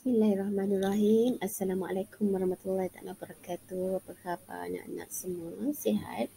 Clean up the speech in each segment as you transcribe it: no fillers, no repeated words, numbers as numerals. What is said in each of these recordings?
Bismillahirrahmanirrahim. Assalamualaikum warahmatullahi taala wabarakatuh. Apa khabar anak-anak semua? Sihat?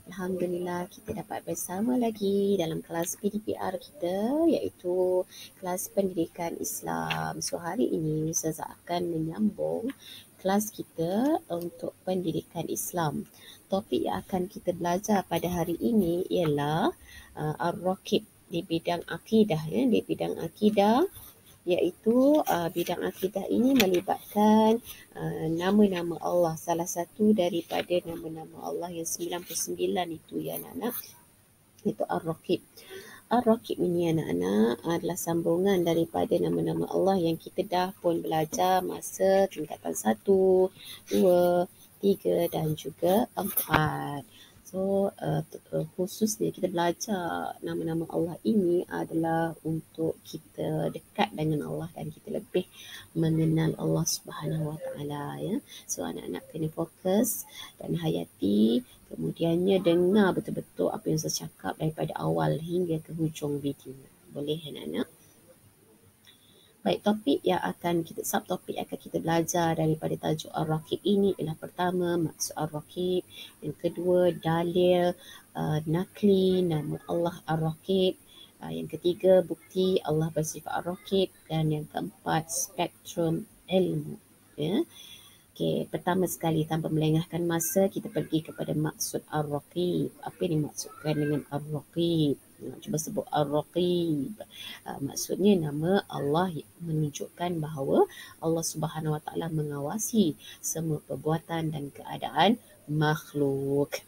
Alhamdulillah kita dapat bersama lagi dalam kelas PDPR kita, iaitu kelas pendidikan Islam. So hari ini Ustazah akan menyambung kelas kita untuk pendidikan Islam. Topik yang akan kita belajar pada hari ini ialah Ar-Raqib di bidang akidah, di bidang akidah, iaitu bidang akidah ini melibatkan nama-nama Allah. Salah satu daripada nama-nama Allah yang 99 itu ya anak-anak, itu Ar-Raqib. Ar-Raqib ini anak-anak adalah sambungan daripada nama-nama Allah yang kita dah pun belajar masa tingkatan 1, 2, 3 dan juga 4. So khususnya kita belajar nama-nama Allah ini adalah untuk kita dekat dengan Allah dan kita lebih mengenal Allah Subhanahu Wa Taala ya. So anak-anak kena fokus dan hayati, kemudiannya dengar betul-betul apa yang saya cakap daripada awal hingga ke hujung video. Boleh anak-anak? Baik, topik yang akan kita, subtopik yang akan kita belajar daripada tajuk Ar-Raqib ini ialah pertama, maksud Ar-Raqib. Yang kedua, dalil nakli nama Allah Ar-Raqib. Yang ketiga, bukti Allah bersifat Ar-Raqib. Dan yang keempat, spektrum ilmu. Ya. Okey, pertama sekali tanpa melengahkan masa, kita pergi kepada maksud Ar-Raqib. Apa yang dimaksudkan dengan Ar-Raqib? Cuba sebut Ar-Raqib. Maksudnya nama Allah menunjukkan bahawa Allah Subhanahu Wa Taala mengawasi semua perbuatan dan keadaan makhluk.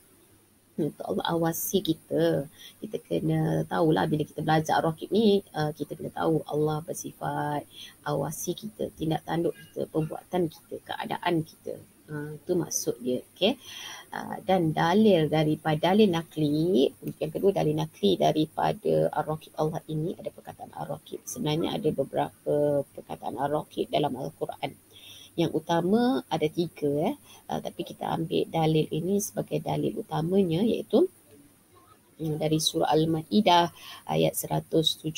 Untuk Allah awasi kita. Kita kena tahulah bila kita belajar Ar-Raqib ni, kita kena tahu Allah bersifat awasi kita, tindak tanduk kita, perbuatan kita, keadaan kita. Itu maksud dia. Okay? Dan dalil nakli, yang kedua dalil nakli daripada Ar-Raqib Allah ini, ada perkataan Ar-Raqib. Sebenarnya ada beberapa perkataan Ar-Raqib dalam Al-Quran. Yang utama ada 3 tapi kita ambil dalil ini sebagai dalil utamanya, iaitu dari surah Al-Maidah ayat 117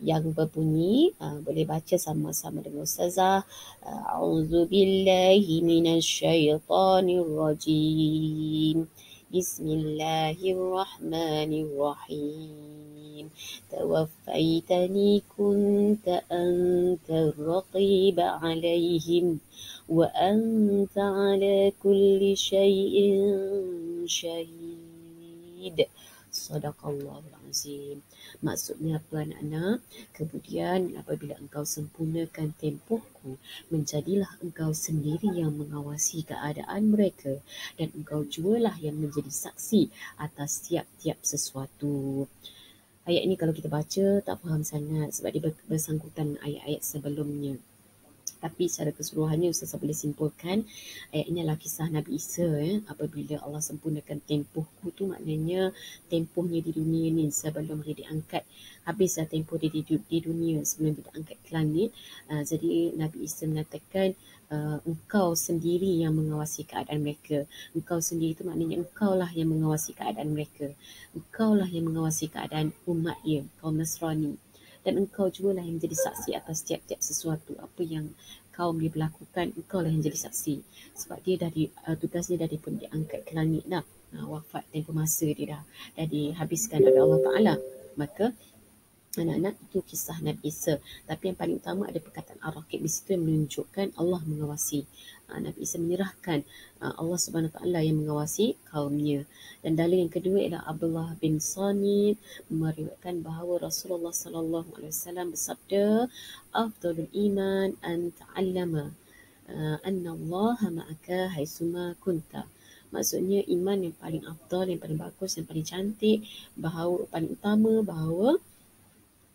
yang berbunyi, boleh baca sama-sama dengan Ustazah. A'udzubillahi minasyaitonirrajim. Bismillahirrahmanirrahim. Tawaffaytani kunta antar raqiba alaihim wa anta ala kulli syai'in syahid. Sadaqallahul Azim. Maksudnya apa anak-anak? Kemudian apabila engkau sempurnakan tempohku, menjadilah engkau sendiri yang mengawasi keadaan mereka dan engkau jualah yang menjadi saksi atas tiap-tiap sesuatu. Ayat ini kalau kita baca tak faham sangat sebab dia bersangkutan ayat-ayat sebelumnya. Tapi secara keseluruhannya Ustazah boleh simpulkan ayat ini adalah kisah Nabi Isa. Apabila Allah sempurnakan tempohku tu, maknanya tempohnya di dunia ni sebelum dia diangkat. Habislah tempoh dia di dunia sebelum dia diangkat ke langit. Jadi Nabi Isa mengatakan engkau sendiri yang mengawasi keadaan mereka. Engkau sendiri tu maknanya engkau lah yang mengawasi keadaan mereka. Engkau lah yang mengawasi keadaan umat dia, kaum Nasrani. Dan engkau juga lah yang menjadi saksi atas tiap-tiap sesuatu. Apa yang kaum dia berlakukan, engkau lah yang jadi saksi. Sebab dia dah tugasnya dah pun diangkat ke langit dah. Wafat tempoh masa dia dah dihabiskan oleh Allah Ta'ala. Maka anak-anak, itu kisah Nabi Isa. Tapi yang paling utama ada perkataan Ar-Raqib di situ yang menunjukkan Allah mengawasi. Nabi Isa menyerahkan Allah Subhanahu Wa Taala yang mengawasi kaumnya. Dan dalil yang kedua ialah Abdullah bin Samit meriwayatkan bahawa Rasulullah sallallahu alaihi wasallam bersabda, "Afdalul iman an ta'allama anna Allah ma'aka haitsuma kunta." Maksudnya iman yang paling afdal, yang paling bagus, yang paling cantik, bahawa paling utama bahawa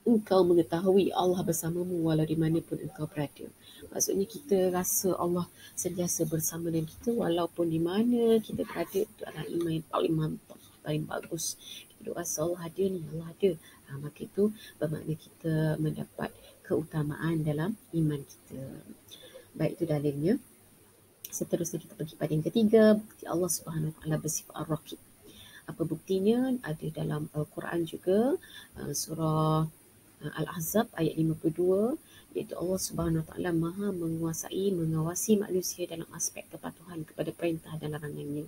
engkau mengetahui Allah bersamamu walau di mana pun engkau berada. Maksudnya kita rasa Allah sentiasa bersama dengan kita walaupun di mana kita berada. Itu adalah iman yang paling mantap, paling bagus. Kita rasa Allah ada ni, Allah ada. Maka itu bermakna kita mendapat keutamaan dalam iman kita. Baik, itu dalilnya. Seterusnya kita pergi pada yang ketiga, bukti Allah Subhanahu Wa Taala bersifat Ar-Raqib. Apa buktinya? Ada dalam Al-Quran juga, surah Al-Ahzab ayat 52, iaitu Allah Subhanahu Wa Taala Maha menguasai, mengawasi manusia dalam aspek kepatuhan kepada perintah dan larangannya.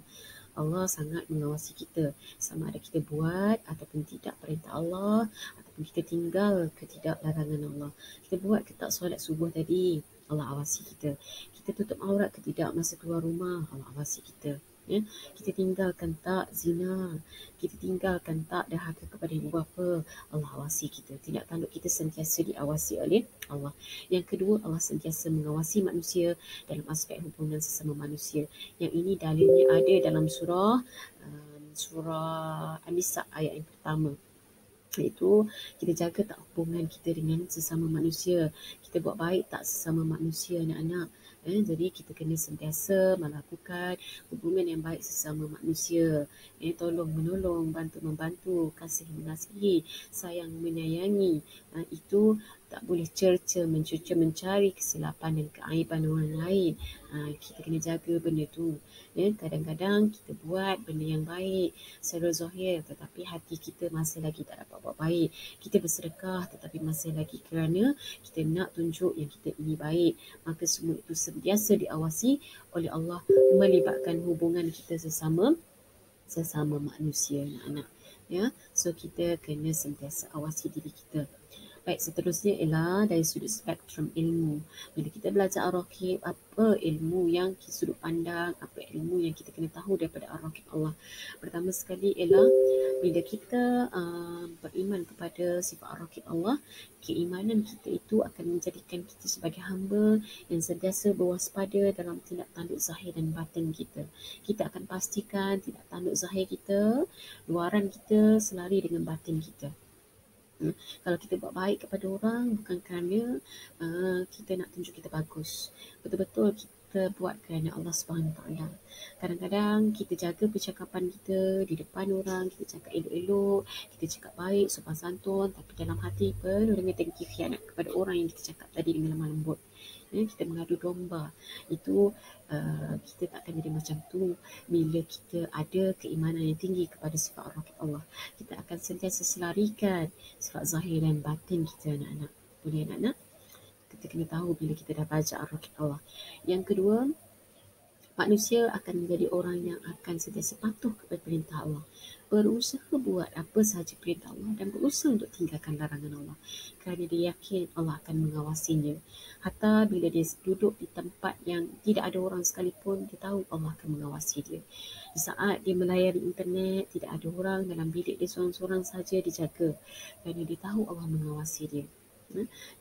Allah sangat mengawasi kita, sama ada kita buat ataupun tidak perintah Allah, ataupun kita tinggal ke tidak larangan Allah. Kita buat ke tak solat subuh tadi, Allah awasi kita. Kita tutup aurat ke tidak masa keluar rumah, Allah awasi kita. Ya, kita tinggalkan tak zina, kita tinggalkan tak dahaka kepada ibu bapa, Allah awasi kita. Tindak tanduk kita sentiasa diawasi oleh Allah. Yang kedua, Allah sentiasa mengawasi manusia dalam aspek hubungan sesama manusia. Yang ini dalilnya ada dalam surah An-Nisa ayat yang pertama. Iaitu kita jaga tak hubungan kita dengan sesama manusia, kita buat baik tak sesama manusia, anak-anak. Jadi kita kena sentiasa melakukan hubungan yang baik sesama manusia. Tolong menolong, bantu membantu, kasih mengasihi, sayang menyayangi. Itu tak boleh cerca, mencerca, mencari kesilapan dan keaiban orang lain. Kita kena jaga benda tu. Kadang-kadang kita buat benda yang baik secara zahir, tetapi hati kita masih lagi tak dapat buat baik. Kita bersedekah tetapi masih lagi kerana kita nak tunjuk yang kita ini baik. Maka semua itu sentiasa diawasi oleh Allah, melibatkan hubungan kita sesama manusia, anak-anak. So kita kena sentiasa awasi diri kita. Baik, seterusnya ialah dari sudut spektrum ilmu. Bila kita belajar Ar-Raqib, apa ilmu yang sudut pandang, apa ilmu yang kita kena tahu daripada Ar-Raqib Allah. Pertama sekali ialah bila kita beriman kepada sifat Ar-Raqib Allah, keimanan kita itu akan menjadikan kita sebagai hamba yang sentiasa berwaspada dalam tindak tanduk zahir dan batin kita. Kita akan pastikan tindak tanduk zahir kita, luaran kita selari dengan batin kita. Kalau kita buat baik kepada orang bukan kerana kita nak tunjuk kita bagus. Betul-betul kita buat kerana Allah Subhanahu Wa Taala. Kadang-kadang kita jaga percakapan kita di depan orang, kita cakap elok-elok, kita cakap baik, sopan santun, tapi dalam hati penuh dengan dengki khianat kepada orang yang kita cakap tadi dengan lemah lembut. Kita mengadu domba. Itu kita tak akan jadi macam tu. Bila kita ada keimanan yang tinggi kepada sifat Ar-Raqib Allah, kita akan sentiasa selarikan sifat zahir dan batin kita, anak-anak. Boleh, anak-anak? Kita kena tahu bila kita dah baca Ar-Raqib Allah. Yang kedua, manusia akan menjadi orang yang akan sentiasa patuh kepada perintah Allah, berusaha buat apa sahaja perintah Allah dan berusaha untuk tinggalkan larangan Allah, kerana dia yakin Allah akan mengawasinya. Hatta bila dia duduk di tempat yang tidak ada orang sekalipun, dia tahu Allah akan mengawasi dia. Di saat dia melayari internet, tidak ada orang, dalam bilik dia seorang-seorang saja, dia jaga kerana dia tahu Allah mengawasi dia.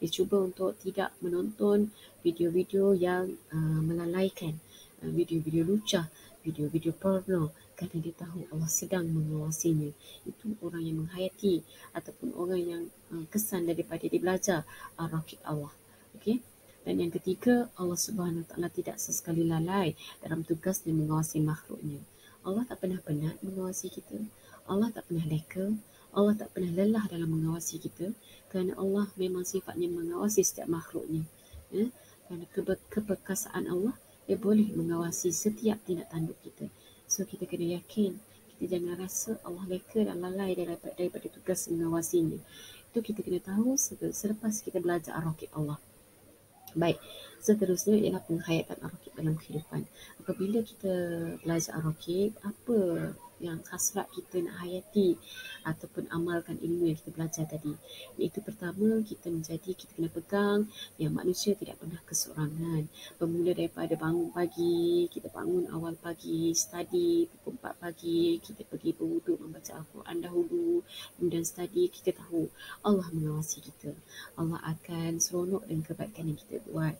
Dia cuba untuk tidak menonton video-video yang melalaikan, video-video lucah, video-video porno, kerana dia tahu Allah sedang mengawasinya. Itu orang yang menghayati ataupun orang yang kesan daripada dia belajar Ar-Raqib Allah. Okey. Dan yang ketiga, Allah Subhanahu Wa Taala tidak sesekali lalai dalam tugasnya mengawasi makhluknya. Allah tak pernah penat mengawasi kita. Allah tak pernah leka. Allah tak pernah lelah dalam mengawasi kita, kerana Allah memang sifatnya mengawasi setiap makhluknya. Kerana keperkasaan Allah, dia boleh mengawasi setiap tindak tanduk kita. So kita kena yakin, kita jangan rasa Allah leka dan lalai daripada tugas mengawasinya. Itu kita kena tahu selepas kita belajar Ar-Raqib Allah. Baik, seterusnya ialah penghayatan Ar-Raqib dalam kehidupan. Apabila kita belajar Ar-Raqib, apa yang hasrat kita nak hayati ataupun amalkan ilmu yang kita belajar tadi? Iaitu pertama, kita kena pegang yang manusia tidak pernah keseorangan. Bermula daripada bangun pagi, kita bangun awal pagi, study pukul 4 pagi, kita pergi berwuduk, membaca Al-Quran dahulu, kemudian study, kita tahu Allah mengawasi kita. Allah akan seronok dengan kebaikan yang kita buat.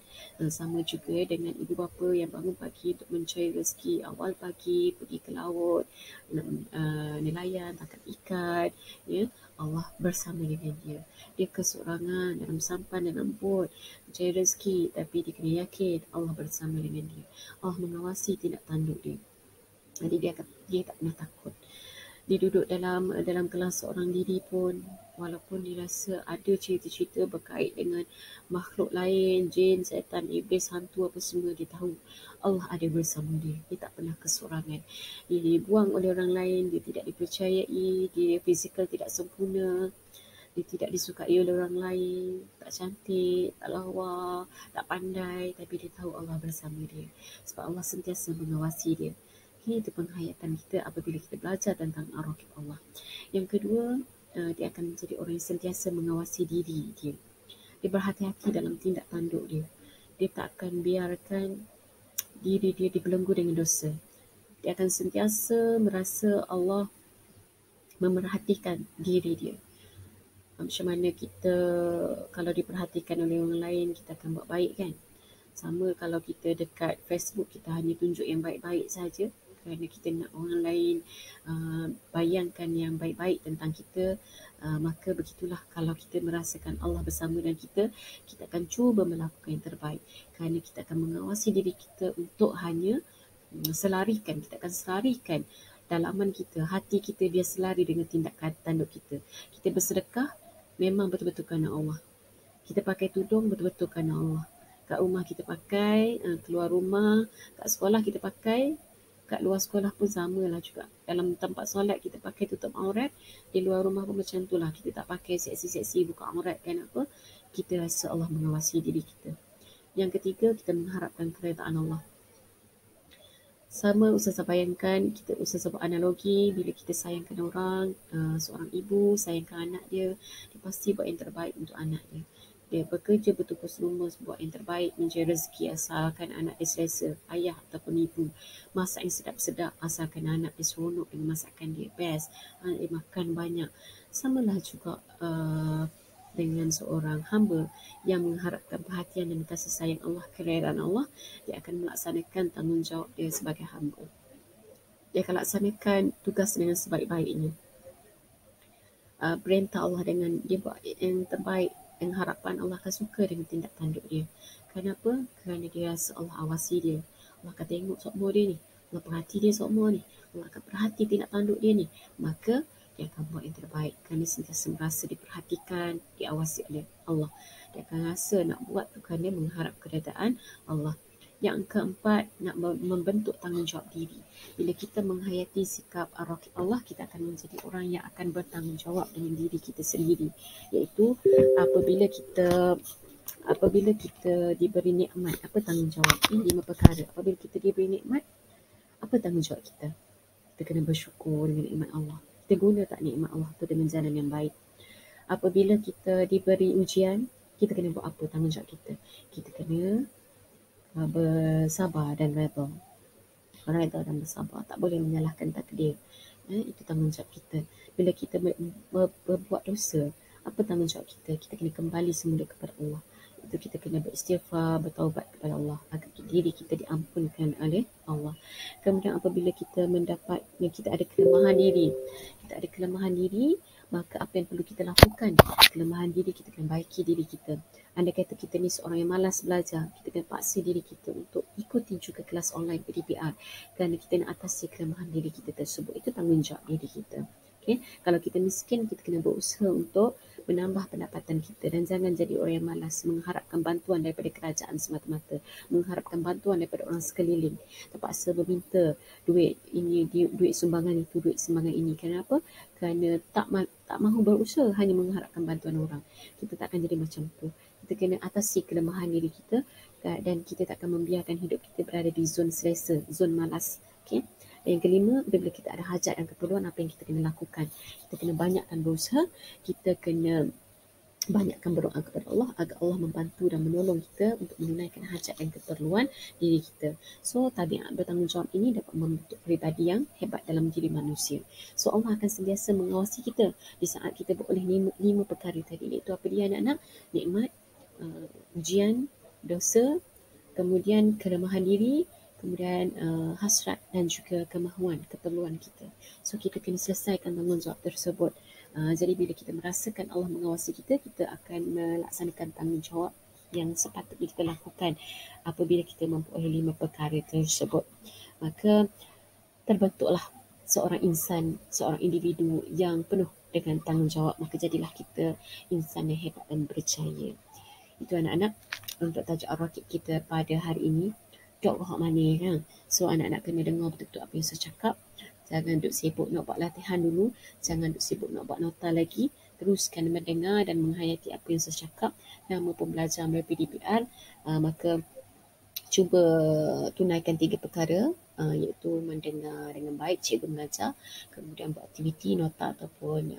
Sama juga dengan ibu bapa yang bangun pagi untuk mencari rezeki awal pagi, pergi ke laut, nelayan, tangkap ikan, Allah bersama dengan dia. Dia keseorangan dalam sampan dan lembut mencari rezeki, tapi dia kena yakin Allah bersama dengan dia. Allah mengawasi tindak tanduk dia. Jadi dia tak pernah takut. Dia duduk dalam kelas seorang diri pun, walaupun dia rasa ada cerita-cerita berkait dengan makhluk lain, jin, syaitan, iblis, hantu apa semua, dia tahu Allah ada bersama dia. Dia tak pernah keseorangan. Dia dibuang oleh orang lain, dia tidak dipercayai, dia fizikal tidak sempurna, dia tidak disukai oleh orang lain, tak cantik, tak lawa, tak pandai, tapi dia tahu Allah bersama dia. Sebab Allah sentiasa mengawasi dia. Okay, itu penghayatan kita apabila kita belajar tentang ar-Raqib Allah. Yang kedua, dia akan menjadi orang yang sentiasa mengawasi diri dia. Dia berhati-hati dalam tindak tanduk dia. Dia tak akan biarkan diri dia dibelenggu dengan dosa. Dia akan sentiasa merasa Allah memerhatikan diri dia. Macam mana kita kalau diperhatikan oleh orang lain, kita akan buat baik kan? Sama kalau kita dekat Facebook, kita hanya tunjuk yang baik-baik saja kerana kita nak orang lain bayangkan yang baik-baik tentang kita, maka begitulah kalau kita merasakan Allah bersama dengan kita, kita akan cuba melakukan yang terbaik kerana kita akan mengawasi diri kita untuk hanya kita akan selarikan dalaman kita, hati kita dia selari dengan tindakan tanduk kita. Kita bersedekah memang betul-betul kerana Allah. Kita pakai tudung betul-betul kerana Allah. Kat rumah kita pakai, keluar rumah, kat sekolah kita pakai, kat luar sekolah pun samalah juga. Dalam tempat solat kita pakai tutup aurat, di luar rumah pun macam itulah. Kita tak pakai seksi-seksi buka aurat. Kenapa? Kita rasa Allah mengawasi diri kita. Yang ketiga, kita mengharapkan keredaan Allah. Sama Ustazah bayangkan, kita Ustazah buat analogi, bila kita sayangkan orang, seorang ibu sayangkan anak dia, dia pasti buat yang terbaik untuk anak dia. Dia bekerja bertukus lumus buat yang terbaik mencari rezeki asalkan anak dia selesa, ayah ataupun ibu. Masak yang sedap-sedap asalkan anak dia seronok dengan masakan dia, best, anak dia makan banyak. Samalah juga dengan seorang hamba yang mengharapkan perhatian dan kasih sayang Allah, keredaan Allah, dia akan melaksanakan tanggungjawab dia sebagai hamba. Dia akan laksanakan tugas dengan sebaik-baiknya. Perintah Allah dengan dia buat yang terbaik, dengan harapan Allah akan suka dengan tindak tanduk dia. Kenapa? Kerana dia rasa Allah awasi dia. Allah akan tengok sokmo dia ni. Allah perhati dia sokmo ni. Allah akan perhati tindak tanduk dia ni. Maka dia akan buat yang terbaik kerana sentiasa merasa diperhatikan, diawasi oleh Allah. Dia akan rasa nak buat tu kerana mengharap keredaan Allah. Yang keempat, nak membentuk tanggungjawab diri. Bila kita menghayati sikap ar-Raqib Allah, kita akan menjadi orang yang akan bertanggungjawab dengan diri kita sendiri. Iaitu apabila kita diberi nikmat, apa tanggungjawab? Ini 5 perkara. Apabila kita diberi nikmat, apa tanggungjawab kita? Kita kena bersyukur dengan nikmat Allah. Kita guna tak nikmat Allah tu dengan jalan yang baik. Apabila kita diberi ujian, kita kena buat apa tanggungjawab kita? Kita kena bersabar dan redha. Redha dan bersabar. Tak boleh menyalahkan takdir. Itu tanggungjawab kita. Bila kita berbuat dosa, apa tanggungjawab kita? Kita kena kembali semula kepada Allah. Itu kita kena beristighfar, bertaubat kepada Allah agar diri kita diampunkan oleh Allah. Kemudian apabila kita ada kelemahan diri, maka apa yang perlu kita lakukan? Kelemahan diri kita kena baiki diri kita. Andai kata kita ni seorang yang malas belajar, kita kena paksa diri kita untuk ikuti juga kelas online PDPR kerana kita nak atasi kelemahan diri kita tersebut. Itu tanggungjawab diri kita. Okay? Kalau kita miskin, kita kena berusaha untuk menambah pendapatan kita dan jangan jadi orang yang malas mengharapkan bantuan daripada kerajaan semata-mata, mengharapkan bantuan daripada orang sekeliling, terpaksa meminta duit ini, duit sumbangan itu, duit sumbangan ini. Kenapa? Kerana tak mahu berusaha, hanya mengharapkan bantuan orang. Kita tak akan jadi macam tu. Kita kena atasi kelemahan diri kita dan kita tak akan membiarkan hidup kita berada di zon selesa, zon malas. Okay? Dan yang kelima, bila kita ada hajat dan keperluan, apa yang kita kena lakukan? Kita kena banyakkan berusaha, kita kena banyakkan berdoa kepada Allah agar Allah membantu dan menolong kita untuk menunaikan hajat dan keperluan diri kita. So, tabiat bertanggungjawab ini dapat membentuk pribadi yang hebat dalam diri manusia. So, Allah akan sentiasa mengawasi kita di saat kita beroleh 5 perkara tadi. Iaitu apa dia anak-anak? Nikmat, ujian, dosa, kemudian kelemahan diri, kemudian hasrat dan juga kemahuan, keperluan kita. So kita kena selesaikan tanggungjawab tersebut. Jadi bila kita merasakan Allah mengawasi kita, kita akan melaksanakan tanggungjawab yang sepatutnya kita lakukan apabila kita memperoleh 5 perkara tersebut. Maka terbentuklah seorang insan, seorang individu yang penuh dengan tanggungjawab. Maka jadilah kita insan yang hebat dan berjaya. Itu anak-anak untuk tajuk ar-Raqib kita pada hari ini. Dok rohak mana kan? So anak-anak kena dengar betul-betul apa yang saya cakap. Jangan duk sibuk nak buat latihan dulu. Jangan duk sibuk nak buat nota lagi. teruskan mendengar dan menghayati apa yang saya cakap dan maupun belajar melalui PDPR, maka cuba tunaikan 3 perkara, iaitu mendengar dengan baik cikgu mengajar, kemudian buat aktiviti nota ataupun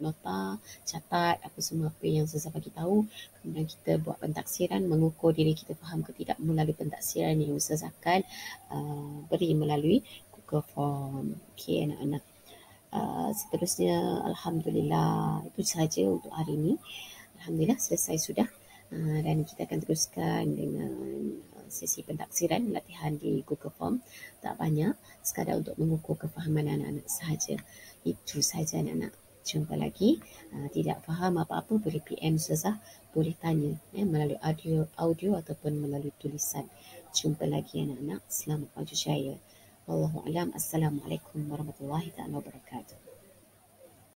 nota, catat apa semua apa yang Ustazah bagi tahu, kemudian kita buat pentaksiran, mengukur diri kita faham ke tidak melalui pentaksiran yang Ustazah akan beri melalui Google Form. Okey anak-anak. Seterusnya Alhamdulillah itu sahaja untuk hari ini. Alhamdulillah selesai sudah. Dan kita akan teruskan dengan sesi pentaksiran latihan di Google Form. Tak banyak, sekadar untuk mengukur kefahaman anak-anak sahaja. Itu sahaja anak-anak. Jumpa lagi. Tidak faham apa-apa boleh PM Ustazah, boleh tanya melalui audio ataupun melalui tulisan. Jumpa lagi anak-anak. Selamat maju jaya. Wallahu a'lam. Assalamualaikum warahmatullahi wabarakatuh.